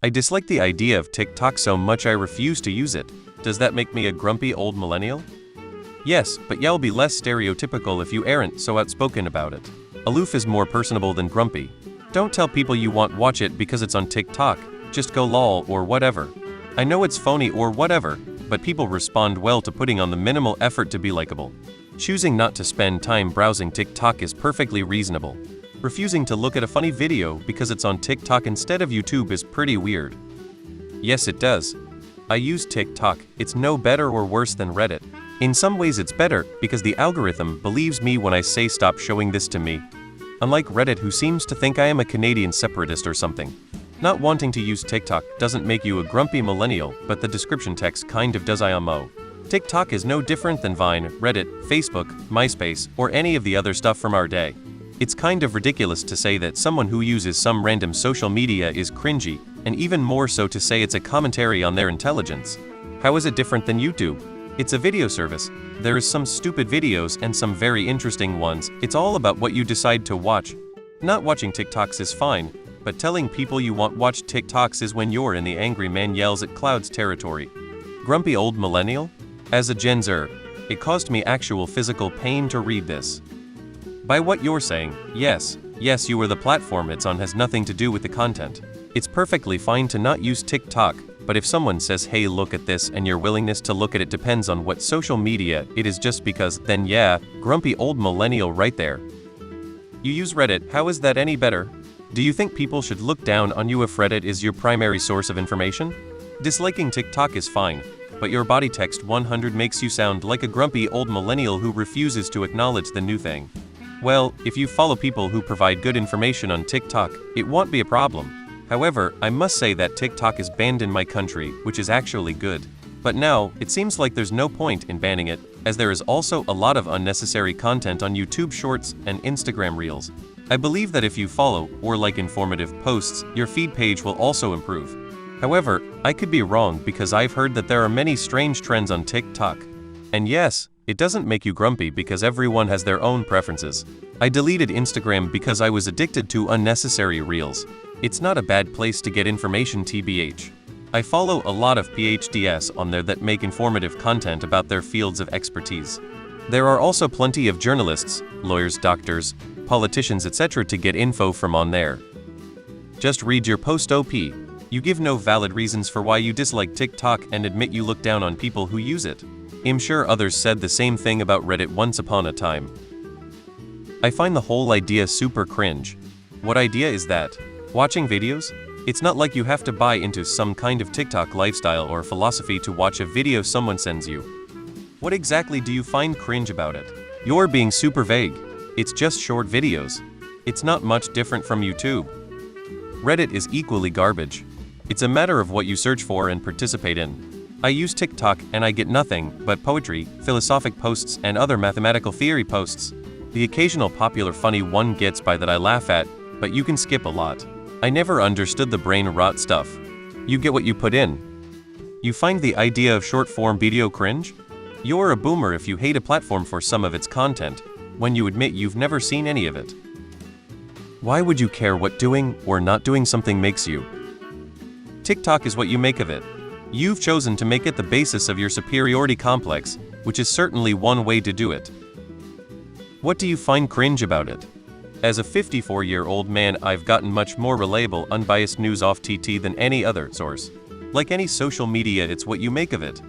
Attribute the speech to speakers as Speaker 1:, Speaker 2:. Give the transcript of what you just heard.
Speaker 1: I dislike the idea of TikTok so much I refuse to use it. Does that make me a grumpy old millennial? Yes, but you'll be less stereotypical if you aren't so outspoken about it. Aloof is more personable than grumpy. Don't tell people you won't watch it because it's on TikTok, just go lol or whatever. I know it's phony or whatever, but people respond well to putting on the minimal effort to be likable. Choosing not to spend time browsing TikTok is perfectly reasonable. Refusing to look at a funny video because it's on TikTok instead of YouTube is pretty weird. Yes, it does. I use TikTok, it's no better or worse than Reddit. In some ways it's better, because the algorithm believes me when I say stop showing this to me. Unlike Reddit, who seems to think I am a Canadian separatist or something. Not wanting to use TikTok doesn't make you a grumpy millennial, but the description text kind of does. IMO. TikTok is no different than Vine, Reddit, Facebook, MySpace, or any of the other stuff from our day. It's kind of ridiculous to say that someone who uses some random social media is cringy, and even more so to say it's a commentary on their intelligence. How is it different than YouTube? It's a video service. There is some stupid videos and some very interesting ones. It's all about what you decide to watch. Not watching TikToks is fine, but telling people you won't watch TikToks is when you're in the angry man yells at clouds territory. Grumpy old millennial? As a Gen Zer, it caused me actual physical pain to read this. By what you're saying, yes, you are the platform it's on has nothing to do with the content. It's perfectly fine to not use TikTok, but if someone says hey look at this and your willingness to look at it depends on what social media it is just because, then yeah, grumpy old millennial right there. You use Reddit, how is that any better? Do you think people should look down on you if Reddit is your primary source of information? Disliking TikTok is fine, but your body text 100 makes you sound like a grumpy old millennial who refuses to acknowledge the new thing. Well, if you follow people who provide good information on TikTok, it won't be a problem. However, I must say that TikTok is banned in my country, which is actually good. But now, it seems like there's no point in banning it, as there is also a lot of unnecessary content on YouTube Shorts and Instagram Reels. I believe that if you follow or like informative posts, your feed page will also improve. However, I could be wrong because I've heard that there are many strange trends on TikTok. And yes, it doesn't make you grumpy because everyone has their own preferences. I deleted Instagram because I was addicted to unnecessary reels. It's not a bad place to get information tbh. I follow a lot of PhDs on there that make informative content about their fields of expertise. There are also plenty of journalists, lawyers, doctors, politicians, etc. to get info from on there. Just read your post OP. You give no valid reasons for why you dislike TikTok and admit you look down on people who use it. I'm sure others said the same thing about Reddit once upon a time. I find the whole idea super cringe. What idea is that? Watching videos? It's not like you have to buy into some kind of TikTok lifestyle or philosophy to watch a video someone sends you. What exactly do you find cringe about it? You're being super vague. It's just short videos. It's not much different from YouTube. Reddit is equally garbage. It's a matter of what you search for and participate in. I use TikTok and I get nothing but poetry, philosophic posts, and other mathematical theory posts. The occasional popular funny one gets by that I laugh at, but you can skip a lot. I never understood the brain rot stuff. You get what you put in. You find the idea of short-form video cringe? You're a boomer if you hate a platform for some of its content, when you admit you've never seen any of it. Why would you care what doing or not doing something makes you? TikTok is what you make of it. You've chosen to make it the basis of your superiority complex, which is certainly one way to do it. What do you find cringe about it? As a 54-year-old man, I've gotten much more reliable, unbiased news off TT than any other source. Like any social media, it's what you make of it.